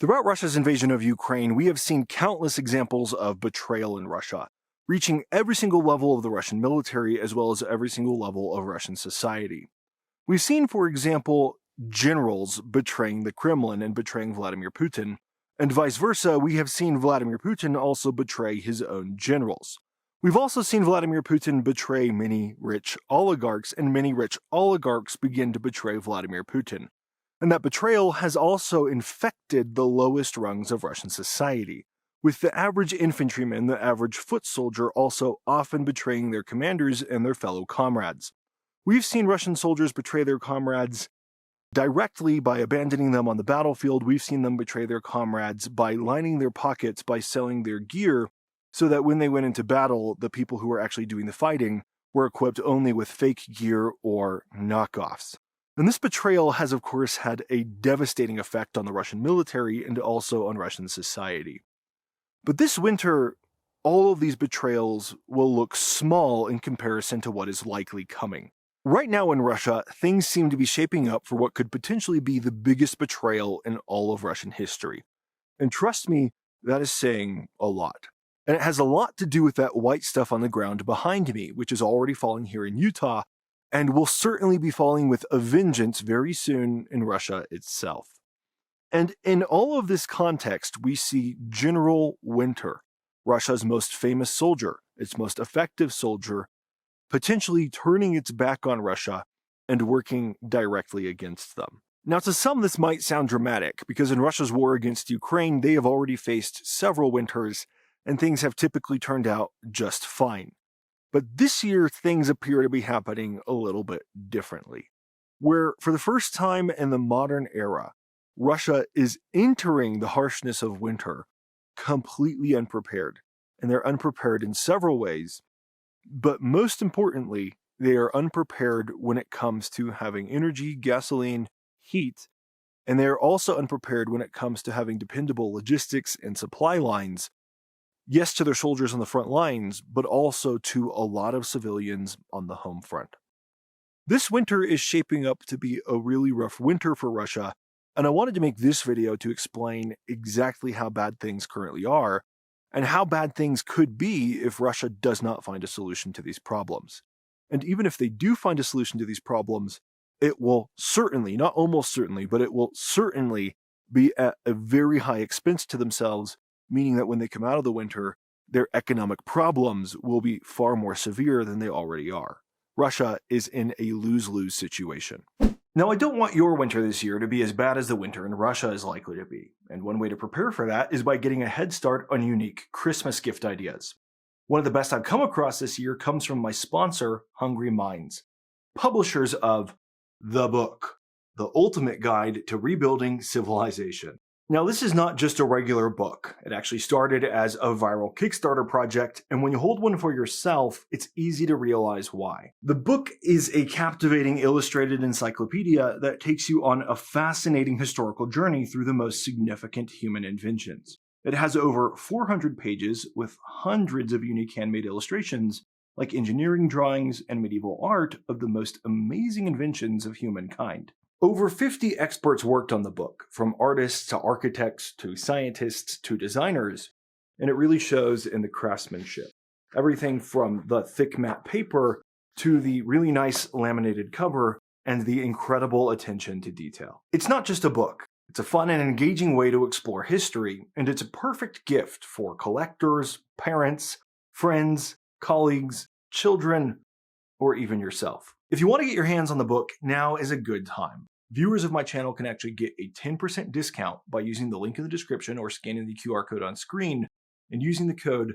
Throughout Russia's invasion of Ukraine, we have seen countless examples of betrayal in Russia, reaching every single level of the Russian military as well as every single level of Russian society. We've seen, for example, generals betraying the Kremlin and betraying Vladimir Putin, and vice versa, we have seen Vladimir Putin also betray his own generals. We've also seen Vladimir Putin betray many rich oligarchs, and many rich oligarchs begin to betray Vladimir Putin. And that betrayal has also infected the lowest rungs of Russian society, with the average infantryman, the average foot soldier, also often betraying their commanders and their fellow comrades. We've seen Russian soldiers betray their comrades directly by abandoning them on the battlefield. We've seen them betray their comrades by lining their pockets, by selling their gear, so that when they went into battle, the people who were actually doing the fighting were equipped only with fake gear or knockoffs. And this betrayal has, of course, had a devastating effect on the Russian military and also on Russian society. But this winter, all of these betrayals will look small in comparison to what is likely coming. Right now in Russia, things seem to be shaping up for what could potentially be the biggest betrayal in all of Russian history. And trust me, that is saying a lot. And it has a lot to do with that white stuff on the ground behind me, which is already falling here in Utah, and will certainly be falling with a vengeance very soon in Russia itself. And in all of this context, we see General Winter, Russia's most famous soldier, its most effective soldier, potentially turning its back on Russia and working directly against them. Now, to some, this might sound dramatic, because in Russia's war against Ukraine, they have already faced several winters, and things have typically turned out just fine. But this year, things appear to be happening a little bit differently, where for the first time in the modern era, Russia is entering the harshness of winter completely unprepared. And they're unprepared in several ways, but most importantly, they are unprepared when it comes to having energy, gasoline, heat, and they are also unprepared when it comes to having dependable logistics and supply lines. Yes, to their soldiers on the front lines, but also to a lot of civilians on the home front. This winter is shaping up to be a really rough winter for Russia, and I wanted to make this video to explain exactly how bad things currently are, and how bad things could be if Russia does not find a solution to these problems. And even if they do find a solution to these problems, it will certainly, not almost certainly, but it will certainly be at a very high expense to themselves, meaning that when they come out of the winter, their economic problems will be far more severe than they already are. Russia is in a lose-lose situation. Now, I don't want your winter this year to be as bad as the winter in Russia is likely to be, and one way to prepare for that is by getting a head start on unique Christmas gift ideas. One of the best I've come across this year comes from my sponsor, Hungry Minds, publishers of The Book, the ultimate guide to rebuilding civilization. Now, this is not just a regular book. It actually started as a viral Kickstarter project, and when you hold one for yourself, it's easy to realize why. The book is a captivating illustrated encyclopedia that takes you on a fascinating historical journey through the most significant human inventions. It has over 400 pages with hundreds of unique handmade illustrations, like engineering drawings and medieval art of the most amazing inventions of humankind. Over 50 experts worked on the book, from artists to architects to scientists to designers, and it really shows in the craftsmanship. Everything from the thick matte paper to the really nice laminated cover and the incredible attention to detail. It's not just a book. It's a fun and engaging way to explore history, and it's a perfect gift for collectors, parents, friends, colleagues, children, or even yourself. If you want to get your hands on the book, now is a good time. Viewers of my channel can actually get a 10% discount by using the link in the description or scanning the QR code on screen and using the code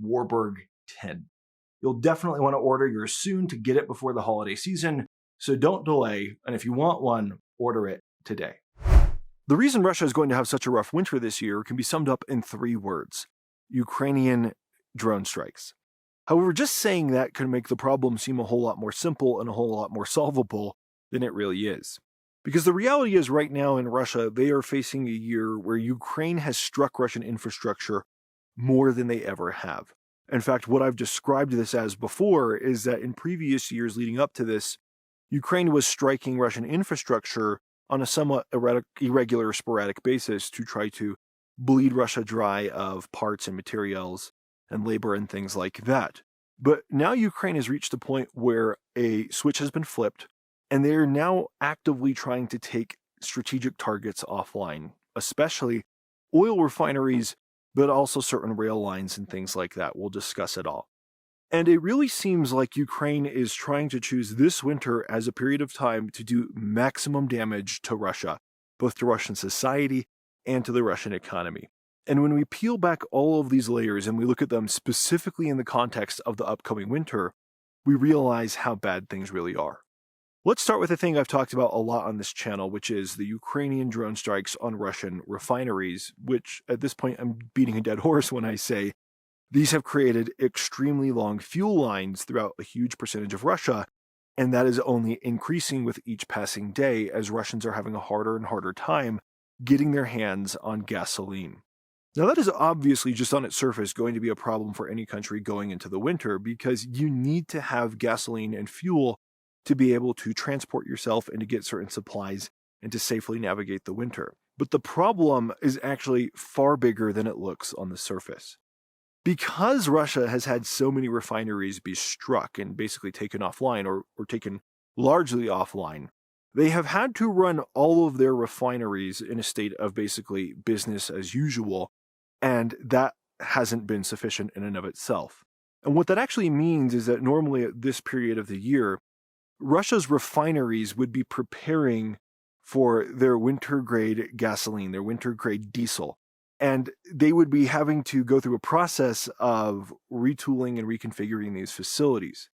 Warburg10. You'll definitely want to order yours soon to get it before the holiday season, so don't delay, and if you want one, order it today. The reason Russia is going to have such a rough winter this year can be summed up in 3 words: Ukrainian drone strikes. However, just saying that could make the problem seem a whole lot more simple and a whole lot more solvable than it really is. Because the reality is right now in Russia, they are facing a year where Ukraine has struck Russian infrastructure more than they ever have. In fact, what I've described this as before is that in previous years leading up to this, Ukraine was striking Russian infrastructure on a somewhat irregular, sporadic basis to try to bleed Russia dry of parts and materials and labor and things like that. But now Ukraine has reached a point where a switch has been flipped, and they're now actively trying to take strategic targets offline, especially oil refineries, but also certain rail lines and things like that. We'll discuss it all. And it really seems like Ukraine is trying to choose this winter as a period of time to do maximum damage to Russia, both to Russian society and to the Russian economy. And when we peel back all of these layers and we look at them specifically in the context of the upcoming winter, we realize how bad things really are. Let's start with a thing I've talked about a lot on this channel, which is the Ukrainian drone strikes on Russian refineries, which at this point I'm beating a dead horse when I say these have created extremely long fuel lines throughout a huge percentage of Russia, and that is only increasing with each passing day as Russians are having a harder and harder time getting their hands on gasoline. Now, that is obviously just on its surface going to be a problem for any country going into the winter because you need to have gasoline and fuel to be able to transport yourself and to get certain supplies and to safely navigate the winter. But the problem is actually far bigger than it looks on the surface. Because Russia has had so many refineries be struck and basically taken offline or taken largely offline, they have had to run all of their refineries in a state of basically business as usual, and that hasn't been sufficient in and of itself. And what that actually means is that normally at this period of the year, Russia's refineries would be preparing for their winter-grade gasoline, their winter-grade diesel, and they would be having to go through a process of retooling and reconfiguring these facilities.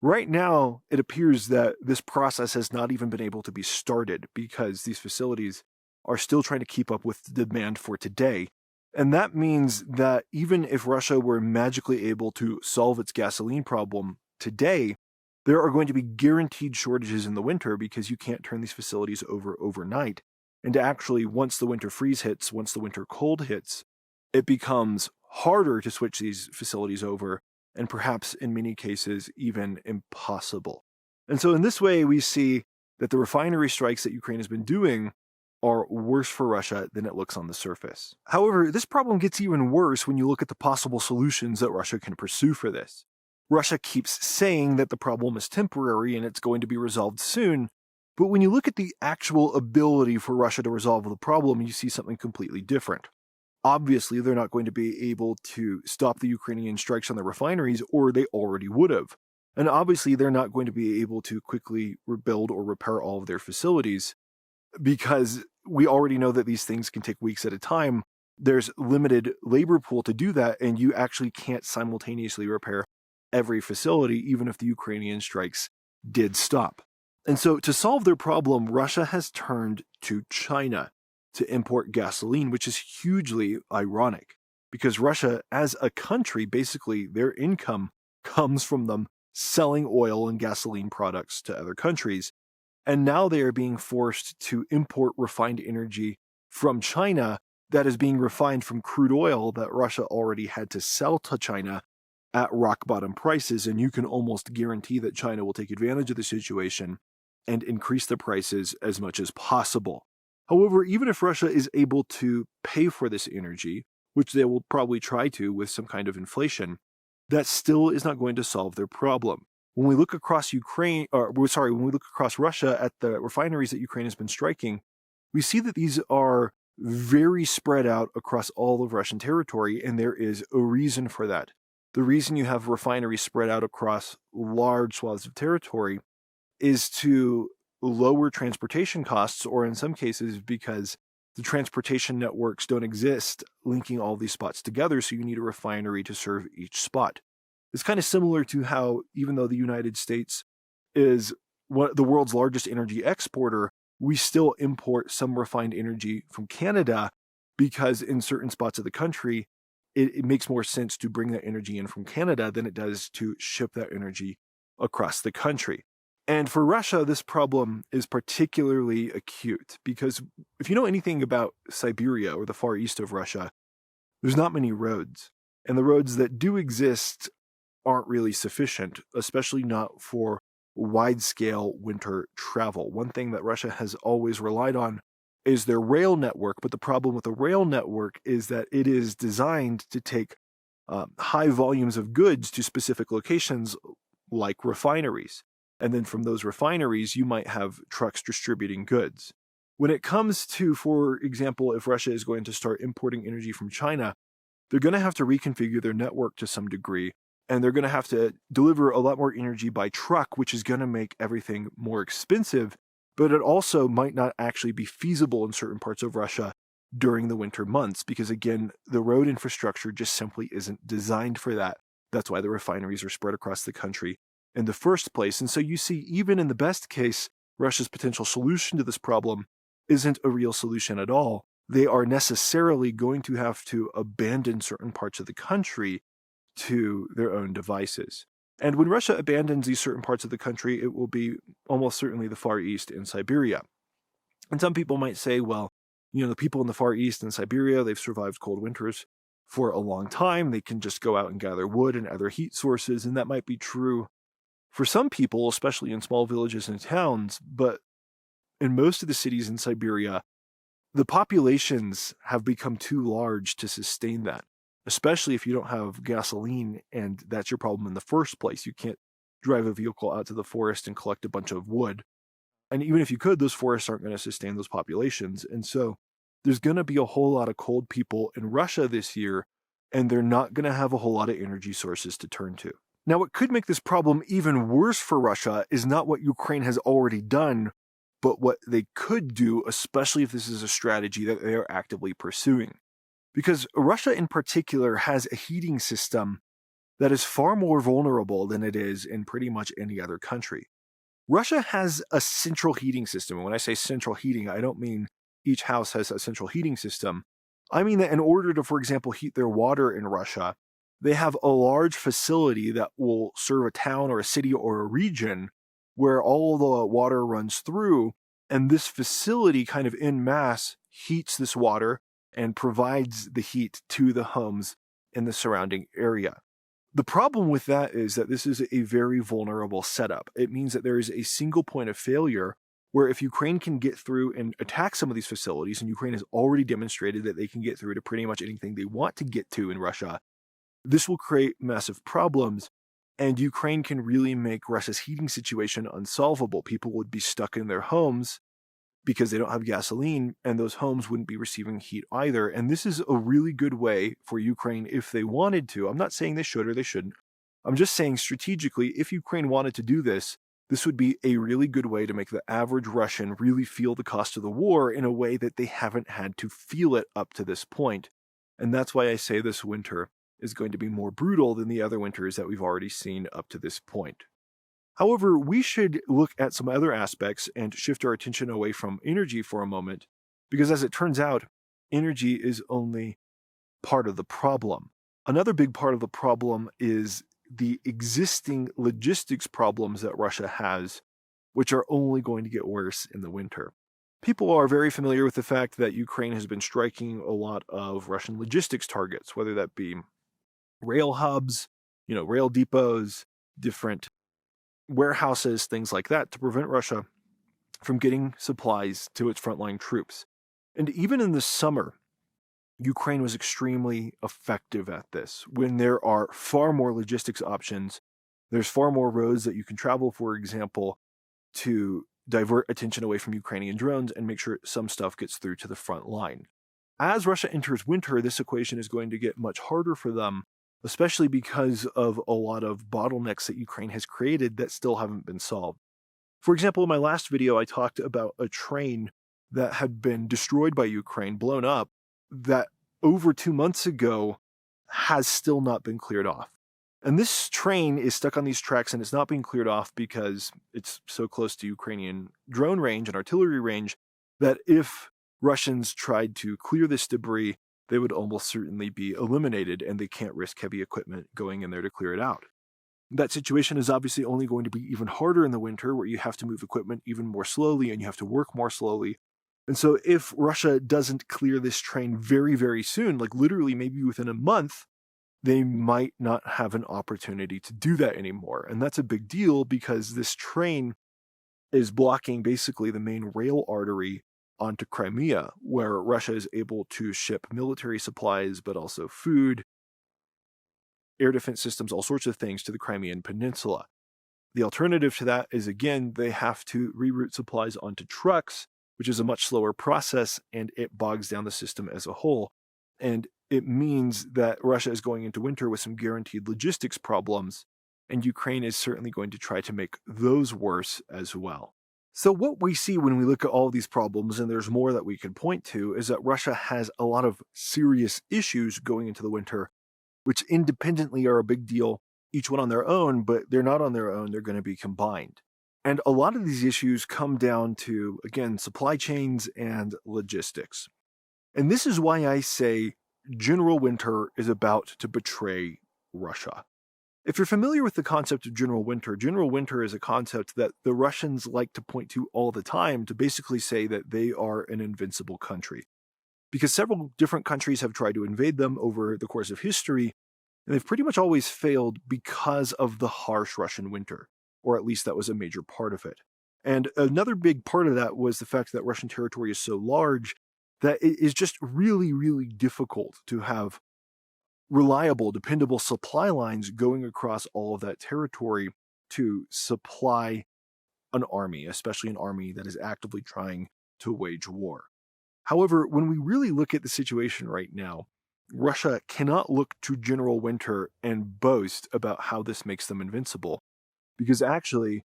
Right now, it appears that this process has not even been able to be started because these facilities are still trying to keep up with the demand for today. And that means that even if Russia were magically able to solve its gasoline problem today, there are going to be guaranteed shortages in the winter because you can't turn these facilities over overnight. And actually, once the winter freeze hits, once the winter cold hits, it becomes harder to switch these facilities over, and perhaps in many cases, even impossible. And so in this way, we see that the refinery strikes that Ukraine has been doing are worse for Russia than it looks on the surface. However, this problem gets even worse when you look at the possible solutions that Russia can pursue for this. Russia keeps saying that the problem is temporary and it's going to be resolved soon, but when you look at the actual ability for Russia to resolve the problem, you see something completely different. Obviously, they're not going to be able to stop the Ukrainian strikes on the refineries, or they already would have. And obviously, they're not going to be able to quickly rebuild or repair all of their facilities, because we already know that these things can take weeks at a time. There's limited labor pool to do that, and you actually can't simultaneously repair every facility, even if the Ukrainian strikes did stop. And so to solve their problem, Russia has turned to China to import gasoline, which is hugely ironic because Russia as a country, basically their income comes from them selling oil and gasoline products to other countries. And now they are being forced to import refined energy from China that is being refined from crude oil that Russia already had to sell to China at rock bottom prices. And you can almost guarantee that China will take advantage of the situation and increase the prices as much as possible. However, even if Russia is able to pay for this energy, which they will probably try to with some kind of inflation, that still is not going to solve their problem. When we look across when we look across Russia at the refineries that Ukraine has been striking, we see that these are very spread out across all of Russian territory, and there is a reason for that. The reason you have refineries spread out across large swaths of territory is to lower transportation costs, or in some cases because the transportation networks don't exist linking all these spots together, so you need a refinery to serve each spot. It's kind of similar to how, even though the United States is the world's largest energy exporter, we still import some refined energy from Canada because in certain spots of the country, it makes more sense to bring that energy in from Canada than it does to ship that energy across the country. And for Russia, this problem is particularly acute because if you know anything about Siberia or the far east of Russia, there's not many roads. And the roads that do exist aren't really sufficient, especially not for wide-scale winter travel. One thing that Russia has always relied on is their rail network, but the problem with the rail network is that it is designed to take high volumes of goods to specific locations like refineries. And then from those refineries, you might have trucks distributing goods. When it comes to, for example, if Russia is going to start importing energy from China, they're going to have to reconfigure their network to some degree, and they're going to have to deliver a lot more energy by truck, which is going to make everything more expensive, but it also might not actually be feasible in certain parts of Russia during the winter months, because again, the road infrastructure just simply isn't designed for that. That's why the refineries are spread across the country in the first place. And so you see, even in the best case, Russia's potential solution to this problem isn't a real solution at all. They are necessarily going to have to abandon certain parts of the country to their own devices. And when Russia abandons these certain parts of the country, it will be almost certainly the Far East and Siberia. And some people might say, well, the people in the Far East and Siberia, they've survived cold winters for a long time. They can just go out and gather wood and other heat sources, and that might be true for some people, especially in small villages and towns, but in most of the cities in Siberia, the populations have become too large to sustain that, especially if you don't have gasoline, and that's your problem in the first place. You can't drive a vehicle out to the forest and collect a bunch of wood. And even if you could, those forests aren't going to sustain those populations. And so there's going to be a whole lot of cold people in Russia this year, and they're not going to have a whole lot of energy sources to turn to. Now, what could make this problem even worse for Russia is not what Ukraine has already done, but what they could do, especially if this is a strategy that they are actively pursuing. Because Russia in particular has a heating system that is far more vulnerable than it is in pretty much any other country. Russia has a central heating system. And when I say central heating, I don't mean each house has a central heating system. I mean that in order to, for example, heat their water in Russia, they have a large facility that will serve a town or a city or a region where all the water runs through, and this facility kind of en masse heats this water and provides the heat to the homes in the surrounding area. The problem with that is that this is a very vulnerable setup. It means that there is a single point of failure where if Ukraine can get through and attack some of these facilities, and Ukraine has already demonstrated that they can get through to pretty much anything they want to get to in Russia, this will create massive problems, and Ukraine can really make Russia's heating situation unsolvable. People would be stuck in their homes because they don't have gasoline, and those homes wouldn't be receiving heat either. And this is a really good way for Ukraine if they wanted to. I'm not saying they should or they shouldn't. I'm just saying strategically, if Ukraine wanted to do this, this would be a really good way to make the average Russian really feel the cost of the war in a way that they haven't had to feel it up to this point. And that's why I say this winter is going to be more brutal than the other winters that we've already seen up to this point. However, we should look at some other aspects and shift our attention away from energy for a moment, because as it turns out, energy is only part of the problem. Another big part of the problem is the existing logistics problems that Russia has, which are only going to get worse in the winter. People are very familiar with the fact that Ukraine has been striking a lot of Russian logistics targets, whether that be rail hubs, rail depots, different warehouses, things like that, to prevent Russia from getting supplies to its frontline troops. And even in the summer, Ukraine was extremely effective at this. When there are far more logistics options, there's far more roads that you can travel, for example, to divert attention away from Ukrainian drones and make sure some stuff gets through to the front line. As Russia enters winter, this equation is going to get much harder for them, especially because of a lot of bottlenecks that Ukraine has created that still haven't been solved. For example, in my last video, I talked about a train that had been destroyed by Ukraine, blown up, that over 2 months ago has still not been cleared off. And this train is stuck on these tracks, and it's not being cleared off because it's so close to Ukrainian drone range and artillery range that if Russians tried to clear this debris, they would almost certainly be eliminated, and they can't risk heavy equipment going in there to clear it out. That situation is obviously only going to be even harder in the winter, where you have to move equipment even more slowly and you have to work more slowly. And so if Russia doesn't clear this train very, very soon, like literally maybe within a month, they might not have an opportunity to do that anymore. And that's a big deal because this train is blocking basically the main rail artery onto Crimea, where Russia is able to ship military supplies, but also food, air defense systems, all sorts of things to the Crimean Peninsula. The alternative to that is, again, they have to reroute supplies onto trucks, which is a much slower process, and it bogs down the system as a whole. And it means that Russia is going into winter with some guaranteed logistics problems, and Ukraine is certainly going to try to make those worse as well. So what we see when we look at all these problems, and there's more that we can point to, is that Russia has a lot of serious issues going into the winter, which independently are a big deal, each one on their own, but they're not on their own, they're going to be combined. And a lot of these issues come down to, again, supply chains and logistics. And this is why I say General Winter is about to betray Russia. If you're familiar with the concept of General Winter is a concept that the Russians like to point to all the time to basically say that they are an invincible country. Because several different countries have tried to invade them over the course of history, and they've pretty much always failed because of the harsh Russian winter, or at least that was a major part of it. And another big part of that was the fact that Russian territory is so large that it is just really, really difficult to have reliable, dependable supply lines going across all of that territory to supply an army, especially an army that is actively trying to wage war. However, when we really look at the situation right now, Russia cannot look to General Winter and boast about how this makes them invincible, because actually,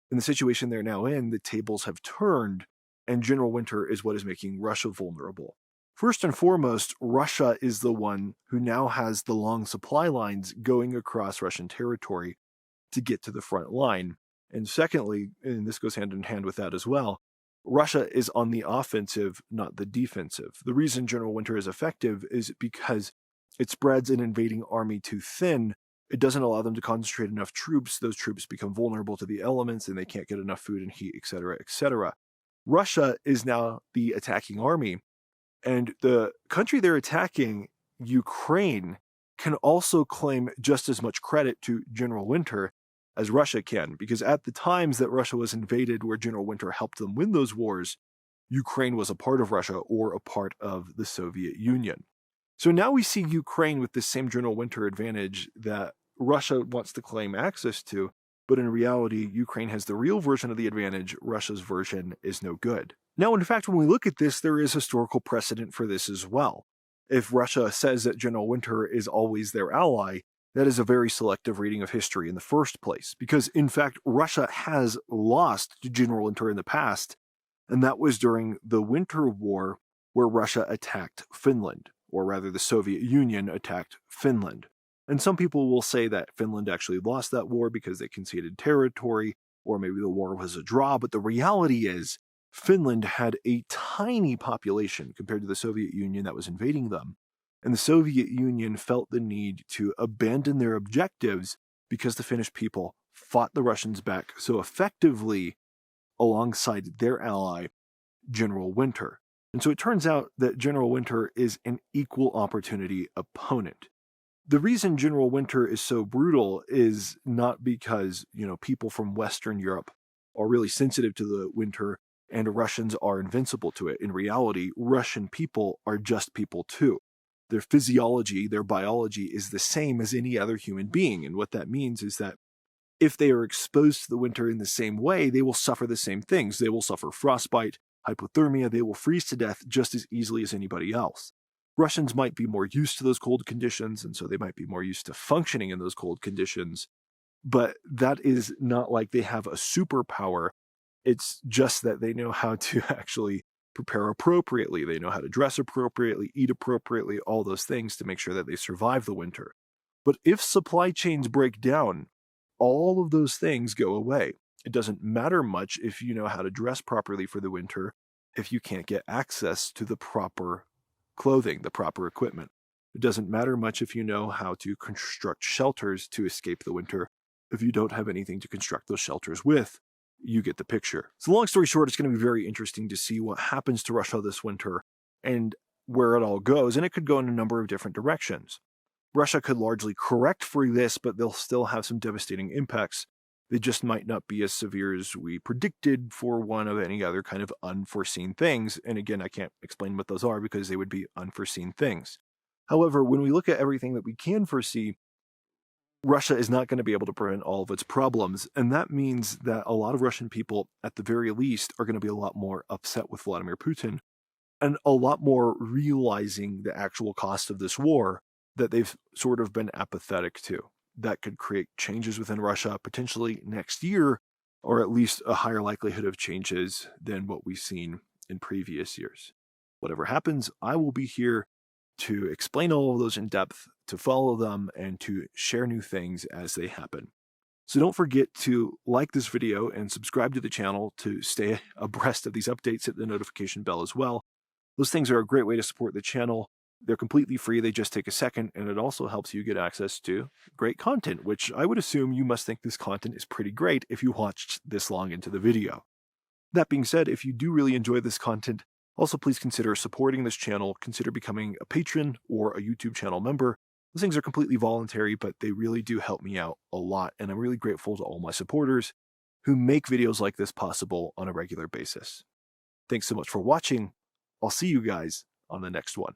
in the situation they're now in, the tables have turned, and General Winter is what is making Russia vulnerable. First and foremost, Russia is the one who now has the long supply lines going across Russian territory to get to the front line. And secondly, and this goes hand in hand with that as well, Russia is on the offensive, not the defensive. The reason General Winter is effective is because it spreads an invading army too thin. It doesn't allow them to concentrate enough troops. Those troops become vulnerable to the elements and they can't get enough food and heat, etc., etc. Russia is now the attacking army. And the country they're attacking, Ukraine, can also claim just as much credit to General Winter as Russia can, because at the times that Russia was invaded where General Winter helped them win those wars, Ukraine was a part of Russia or a part of the Soviet Union. So now we see Ukraine with the same General Winter advantage that Russia wants to claim access to, but in reality, Ukraine has the real version of the advantage. Russia's version is no good. Now, in fact, when we look at this, there is historical precedent for this as well. If Russia says that General Winter is always their ally, that is a very selective reading of history in the first place, because in fact, Russia has lost to General Winter in the past, and that was during the Winter War where Russia attacked Finland, or rather the Soviet Union attacked Finland. And some people will say that Finland actually lost that war because they conceded territory, or maybe the war was a draw, but the reality is Finland had a tiny population compared to the Soviet Union that was invading them. And the Soviet Union felt the need to abandon their objectives because the Finnish people fought the Russians back so effectively alongside their ally, General Winter. And so it turns out that General Winter is an equal opportunity opponent. The reason General Winter is so brutal is not because, people from Western Europe are really sensitive to the winter and Russians are invincible to it. In reality, Russian people are just people too. Their physiology, their biology is the same as any other human being. And what that means is that if they are exposed to the winter in the same way, they will suffer the same things. They will suffer frostbite, hypothermia, they will freeze to death just as easily as anybody else. Russians might be more used to those cold conditions, and so they might be more used to functioning in those cold conditions. But that is not like they have a superpower. It's just that they know how to actually prepare appropriately. They know how to dress appropriately, eat appropriately, all those things to make sure that they survive the winter. But if supply chains break down, all of those things go away. It doesn't matter much if you know how to dress properly for the winter if you can't get access to the proper clothing, the proper equipment. It doesn't matter much if you know how to construct shelters to escape the winter if you don't have anything to construct those shelters with. You get the picture. So long story short, it's going to be very interesting to see what happens to Russia this winter and where it all goes. And it could go in a number of different directions. Russia could largely correct for this, but they'll still have some devastating impacts. They just might not be as severe as we predicted for one of any other kind of unforeseen things. And again, I can't explain what those are because they would be unforeseen things. However, when we look at everything that we can foresee, Russia is not going to be able to prevent all of its problems. And that means that a lot of Russian people, at the very least, are going to be a lot more upset with Vladimir Putin and a lot more realizing the actual cost of this war that they've sort of been apathetic to. That could create changes within Russia potentially next year, or at least a higher likelihood of changes than what we've seen in previous years. Whatever happens, I will be here to explain all of those in depth, to follow them, and to share new things as they happen. So don't forget to like this video and subscribe to the channel to stay abreast of these updates. Hit the notification bell as well. Those things are a great way to support the channel. They're completely free. They just take a second, and it also helps you get access to great content, which I would assume you must think this content is pretty great if you watched this long into the video. That being said, if you do really enjoy this content, also please consider supporting this channel. Consider becoming a patron or a YouTube channel member. Those things are completely voluntary, but they really do help me out a lot, and I'm really grateful to all my supporters who make videos like this possible on a regular basis. Thanks so much for watching. I'll see you guys on the next one.